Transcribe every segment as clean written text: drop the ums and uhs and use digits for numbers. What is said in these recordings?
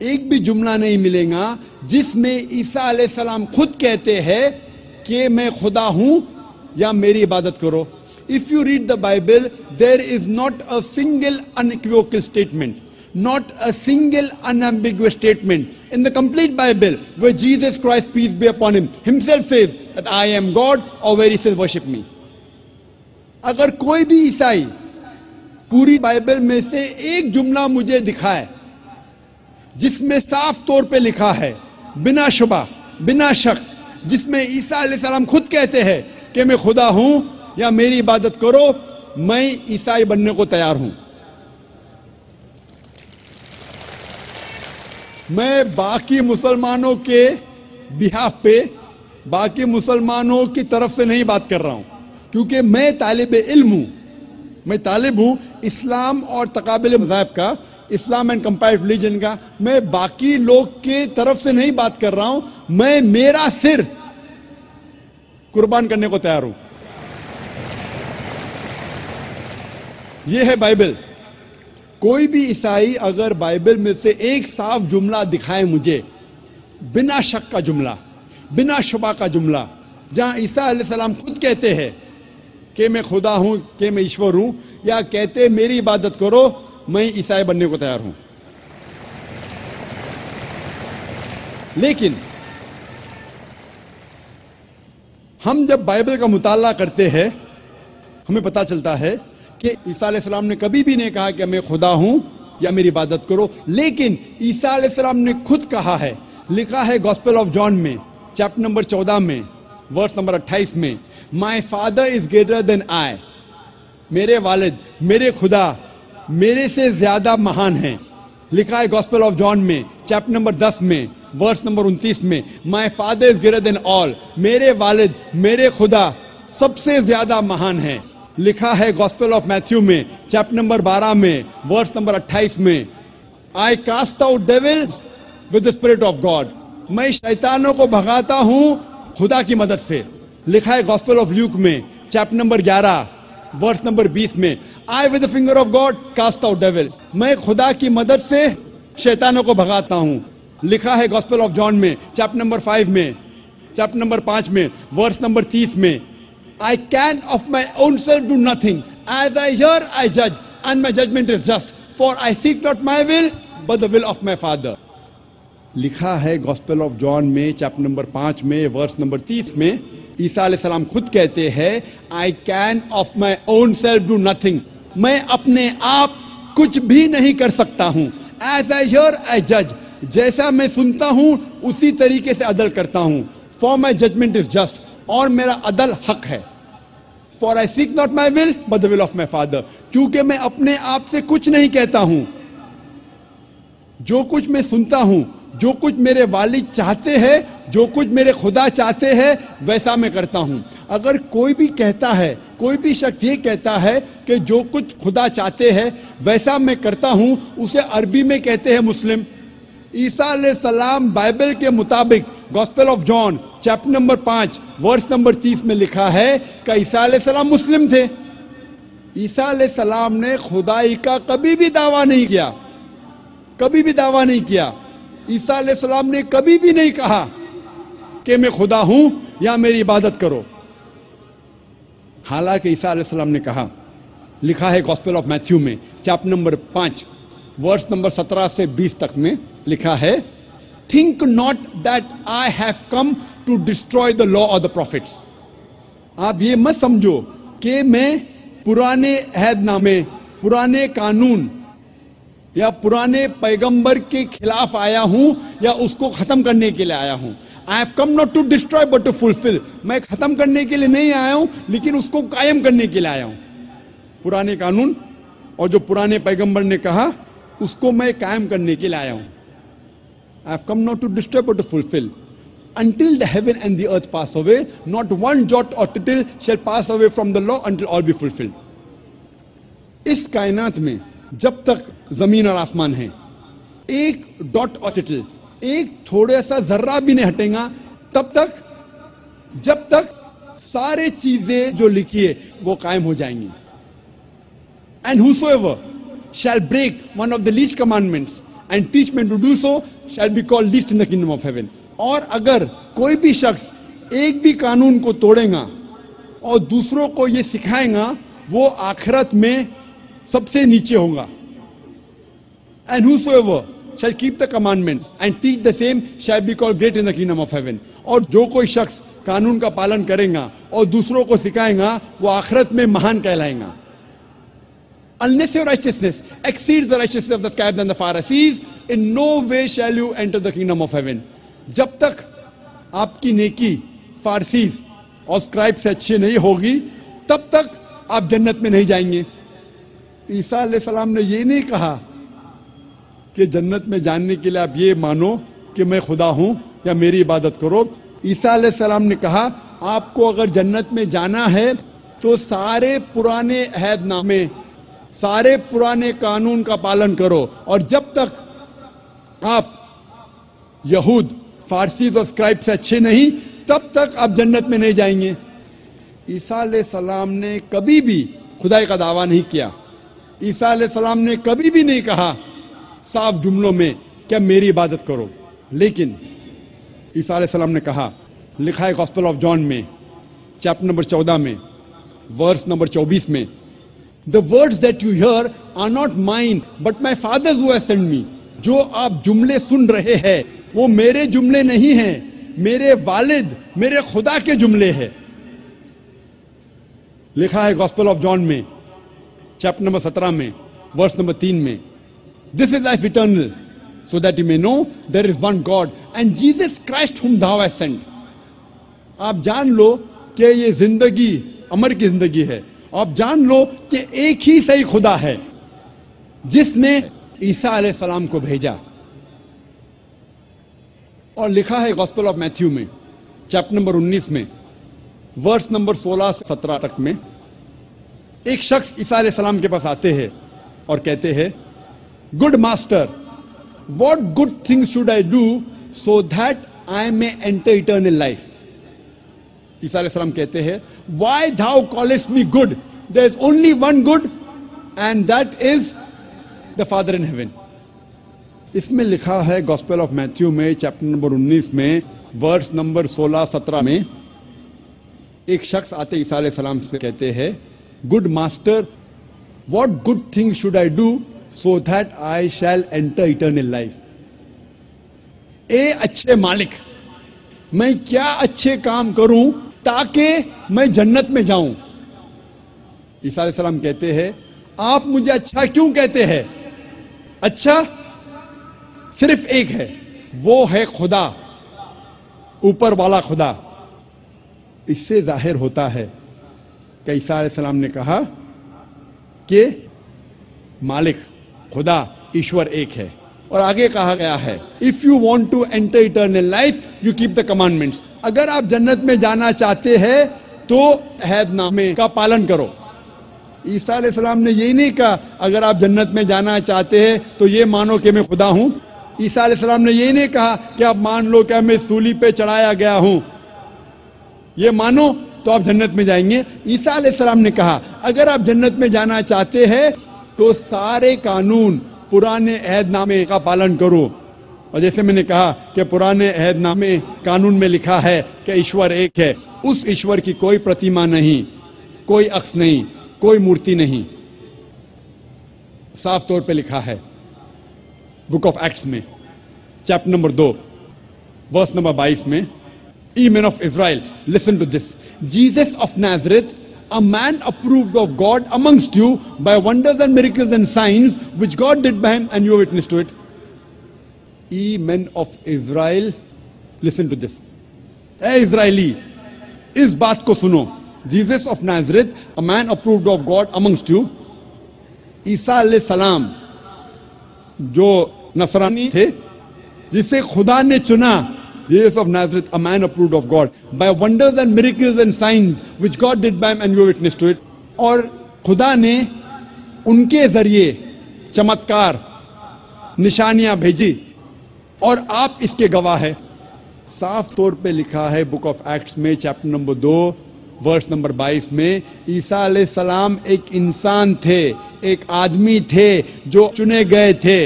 एक भी जुमला नहीं मिलेगा जिसमें ईसा अलैहिस्सलाम खुद कहते हैं कि मैं खुदा हूं या मेरी इबादत करो. If you read the Bible, there is not a single unequivocal statement, not a single unambiguous statement in the complete Bible where Jesus Christ, peace be upon him, himself says that I am God, or where he says worship me. अगर कोई भी ईसाई पूरी Bible में से एक जुमला मुझे दिखाए जिसमें साफ तौर पे लिखा है, बिना शुबा, बिना शक, जिसमें ईसा अलैहिस्सलाम खुद कहते हैं कि मैं खुदा हूं या मेरी इबादत करो, मैं ईसाई बनने को तैयार हूं. मैं बाकी मुसलमानों के बिहाफ पे, बाकी मुसलमानों की तरफ से नहीं बात कर रहा हूं, क्योंकि मैं तालिब इल्म हूं. मैं तालिब हूं इस्लाम और तकाबिल मज़ाहिब का, इस्लाम एंड कंपैरेटिव रिलीजन का. मैं बाकी लोग के तरफ से नहीं बात कर रहा हूं. मैं मेरा सिर कुर्बान करने को तैयार हूं. यह है बाइबल. कोई भी ईसाई अगर बाइबल में से एक साफ जुमला दिखाए मुझे, बिना शक का जुमला, बिना शुबा का जुमला, जहां ईसा अलैहिस्सलाम खुद कहते हैं कि मैं खुदा हूं, कि मैं ईश्वर हूं, या कहते मेरी इबादत करो, मैं ईसाई बनने को तैयार हूं. लेकिन हम जब बाइबल का मुताला करते हैं, हमें पता चलता है कि ईसा अलैहिस्सलाम ने कभी भी नहीं कहा कि मैं खुदा हूं या मेरी इबादत करो. लेकिन ईसा अलैहिस्सलाम ने खुद कहा है, लिखा है गॉस्पेल ऑफ जॉन में चैप्टर नंबर 14 में वर्स नंबर 28 में, my father is greater than I. मेरे वालिद, मेरे खुदा मेरे से ज्यादा महान हैं. लिखा है गॉस्पेल ऑफ जॉन में चैप्टर नंबर 10 में वर्स नंबर 29 में, my father is greater then all. मेरे वालिद, मेरे खुदा सबसे ज्यादा महान हैं. लिखा है गॉस्पेल ऑफ मैथ्यू में चैप्टर नंबर 12 में वर्स नंबर 28 में, I cast out devils with the spirit of God. मैं शैतानों को भगाता हूं खुदा की मदद से. लिखा है गॉस्पेल ऑफ ल्यूक में चैप्टर नंबर 11 वर्स नंबर 20 में, I with the finger of God cast out devils. मैं खुदा की मदद से शैतानों को भगाता हूं. लिखा है गॉस्पेल ऑफ जॉन में चैप्टर नंबर 5 में, चैप्टर नंबर 5 में वर्स नंबर 30 में, I can of my own self do nothing. As I hear, I judge, and my judgment is just. For I seek not my will, but the will of my Father. लिखा है gospel of John में chapter number 5 में verse number 30 में, ईसा अलैहिस्सलाम खुद कहते हैं, I can of my own self do nothing. मैं अपने आप कुछ भी नहीं कर सकता हूँ. As I hear, I judge. जैसा मैं सुनता हूँ उसी तरीके से अदल करता हूँ. For my judgment is just. और मेरा अदल हक है. For I seek not my will, but the will of my Father. क्योंकि मैं अपने आप से कुछ नहीं कहता हूं. जो कुछ मैं सुनता हूं, जो कुछ मेरे वालिद चाहते हैं, जो कुछ मेरे खुदा चाहते हैं, वैसा मैं करता हूं. अगर कोई भी कहता है, कोई भी शख्स ये कहता है कि जो कुछ खुदा चाहते हैं वैसा मैं करता हूं, उसे अरबी में कहते हैं मुस्लिम. ईसा अलैहिस्सलाम बाइबल के मुताबिक gospel of John chapter number 5 verse number 30 में लिखा है कि ईसा अलैहिस्सलाम मुस्लिम थे. ईसा अलैहिस्सलाम ने खुदाई का कभी भी दावा नहीं किया, कभी भी दावा नहीं किया. ईसा अलैहिस्सलाम ने कभी भी नहीं कहा कि मैं खुदा हूं या मेरी इबादत करो. हालांकि ईसा अलैहिस्सलाम ने कहा, लिखा है गॉस्पेल ऑफ मैथ्यू में चैप्टर नंबर 5 वर्स नंबर 17 से 20 तक में लिखा है, think not that I have come to destroy the law of the prophets. आप ये मत समझो कि मैं पुराने अहदनामे, पुराने कानून या पुराने पैगंबर के खिलाफ आया हूं या उसको खत्म करने के लिए आया हूं. I have come not to destroy but to fulfil. मैं खत्म करने के लिए नहीं आया हूं, लेकिन उसको कायम करने के लिए आया हूं. पुराने कानून और जो पुराने पैगंबर ने कहा उसको मैं कायम करने के लिए आया हूं. I have come not to destroy but to fulfill. Until the heaven and the earth pass away, not one jot or tittle shall pass away from the law until all be fulfilled. इस कायनात में जब तक जमीन और आसमान है, एक डॉट और टिटल, एक थोड़ा सा जर्रा भी नहीं हटेगा तब तक, जब तक सारे चीजें जो लिखी है वो कायम हो जाएंगी. And whosoever shall break one of the least commandments and teach men to do so shall be called least in the kingdom of heaven. और अगर कोई भी शख्स एक भी कानून को तोड़ेगा और दूसरों को ये सिखाएगा, वो आखिरत में सबसे नीचे होगा. And whosoever shall keep the commandments and teach the same shall be called great in the kingdom of heaven. और जो कोई शख्स कानून का पालन करेगा और दूसरों को सिखाएगा, वो आखिरत में महान कहलाएगा. Unless your righteousness exceeds the righteousness of the scribes and the Pharisees, in no way shall you enter the kingdom of heaven. जब तक आपकी नेकी फारसीज और स्क्राइब से अच्छी नहीं होगी, तब तक आप जन्नत में नहीं जाएंगे. ईसा अलैहिस्सलाम ने ये नहीं कहा कि जन्नत में जाने के लिए आप ये मानो कि मैं खुदा हूं या मेरी इबादत करो. ईसा अलैहिस्सलाम ने कहा, आपको अगर जन्नत में जाना है तो सारे पुराने अहदनामे, सारे पुराने कानून का पालन करो. और जब तक आप यहूद, फारसी और स्क्राइब से अच्छे नहीं, तब तक आप जन्नत में नहीं जाएंगे. ईसा अलैहिस्सलाम ने कभी भी खुदाई का दावा नहीं किया. ईसा अलैहिस्सलाम ने कभी भी नहीं कहा साफ जुमलों में कि मेरी इबादत करो. लेकिन ईसा अलैहिस्सलाम ने कहा, लिखा है गॉस्पेल ऑफ जॉन में चैप्टर नंबर 14 में वर्स नंबर 24 में, the words that you hear are not mine but my father's who has sent me. जो आप जुमले सुन रहे हैं वो मेरे जुमले नहीं हैं, मेरे वालिद, मेरे खुदा के जुमले हैं. लिखा है गॉस्पेल ऑफ जॉन में चैप्टर नंबर 17 में वर्स नंबर 3 में, this is life eternal so that you may know there is one God and Jesus Christ whom thou hast sent. आप जान लो कि ये जिंदगी अमर की जिंदगी है. आप जान लो कि एक ही सही खुदा है जिसने ईसा अलैहिस्सलाम को भेजा. और लिखा है गॉस्पेल ऑफ मैथ्यू में चैप्टर नंबर 19 में वर्स नंबर 16 से 17 तक में, एक शख्स ईसा अलैहिस्सलाम के पास आते हैं और कहते हैं, good master, what good things should I do so that I may enter eternal life? ईसा अलैहिस्सलाम कहते हैं, why thou callest me good? There is only one good and that is the Father in heaven. इसमें लिखा है gospel of Matthew में chapter number 19 में verse number 16-17 में, एक शख्स आते ईसा अलैहिस्सलाम से कहते हैं, good master, what good things should I do so that I shall enter eternal life? ए अच्छे मालिक, मैं क्या अच्छे काम करूं ताकि मैं जन्नत में जाऊं? ईसा अलैहिस्सलाम कहते हैं, आप मुझे अच्छा क्यों कहते हैं? अच्छा सिर्फ एक है, वो है खुदा, ऊपर वाला खुदा. इससे जाहिर होता है कि ईसा अलैहिस्सलाम ने कहा कि मालिक, खुदा, ईश्वर एक है. और आगे कहा गया है, if you want to enter eternal life you keep the commandments. अगर आप जन्नत में जाना चाहते हैं तो अहदनामे का पालन करो. ईसा अलैहिस्सलाम ने यही नहीं कहा अगर आप जन्नत में जाना चाहते हैं तो ये मानो कि मैं खुदा हूं. ईसा अलैहिस्सलाम ने यही नहीं कहा कि आप मान लो कि मैं सूली पे चढ़ाया गया हूं, ये मानो तो आप जन्नत में जाएंगे. ईसा अलैहिस्सलाम ने कहा अगर आप जन्नत में जाना चाहते हैं तो सारे कानून, पुराने अहदनामे का पालन करो. और जैसे मैंने कहा कि पुराने अहदनामे कानून में लिखा है कि ईश्वर एक है. उस ईश्वर की कोई प्रतिमा नहीं, कोई अक्स नहीं, कोई मूर्ति नहीं. साफ तौर पे लिखा है बुक ऑफ एक्ट्स में चैप्टर नंबर 2 वर्स नंबर 22 में, Ye men of Israel, listen to this. Jesus of Nazareth, a man approved of God amongst you by wonders and miracles and signs which God did by him, and you are witness to it. Ye men of Israel, listen to this. Hey Israeli, इस बात को सुनो. Jesus of Nazareth, a man approved of God amongst you. ईसा अलैहिस्सलाम जो नसरानी थे, जिसे खुदा ने चुना, Jesus of Nazareth, a man approved of God by wonders and miracles and signs which God did by him, and you are witness to it. और खुदा ने उनके जरिए चमत्कार, निशानियां भेजी और आप इसके गवाह है. साफ तौर पे लिखा है बुक ऑफ एक्ट्स में चैप्टर नंबर 2 वर्स नंबर 22 में, ईसा अलैहिस्सलाम एक इंसान थे, एक आदमी थे जो चुने गए थे.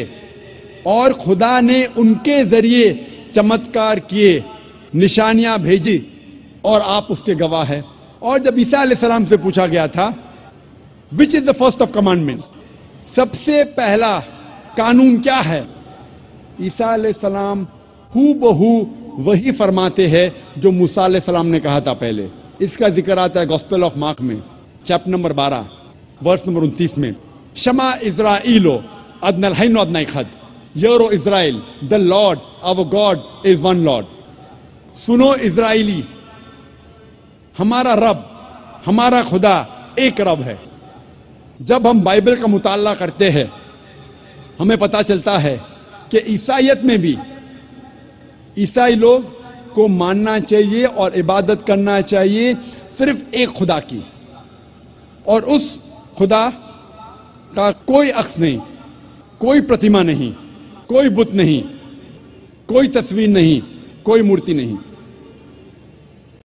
और खुदा ने उनके जरिए चमत्कार किए, निशानियां भेजी, और आप उसके गवाह हैं। और जब ईसा अलैहिस्सलाम से पूछा गया था which is the first of commandments, सबसे पहला कानून क्या है, ईसा अलैहिस्सलाम हू बहू वही फरमाते हैं जो मूसा अलैहिस्सलाम ने कहा था पहले। इसका जिक्र आता है गॉस्पेल ऑफ मार्क में, चैप्टर नंबर 12 वर्स नंबर 29 में, शमा इज़राइलो अदनल हैनो अदनाई खद, hear O Israel, the Lord our God is one Lord. सुनो इज़राइली, हमारा रब, हमारा खुदा एक रब है। जब हम बाइबल का मुताला करते हैं हमें पता चलता है कि ईसाइयत में भी ईसाई लोग को मानना चाहिए और इबादत करना चाहिए सिर्फ एक खुदा की, और उस खुदा का कोई अक्स नहीं, कोई प्रतिमा नहीं, कोई बुत नहीं, कोई तस्वीर नहीं, कोई मूर्ति नहीं।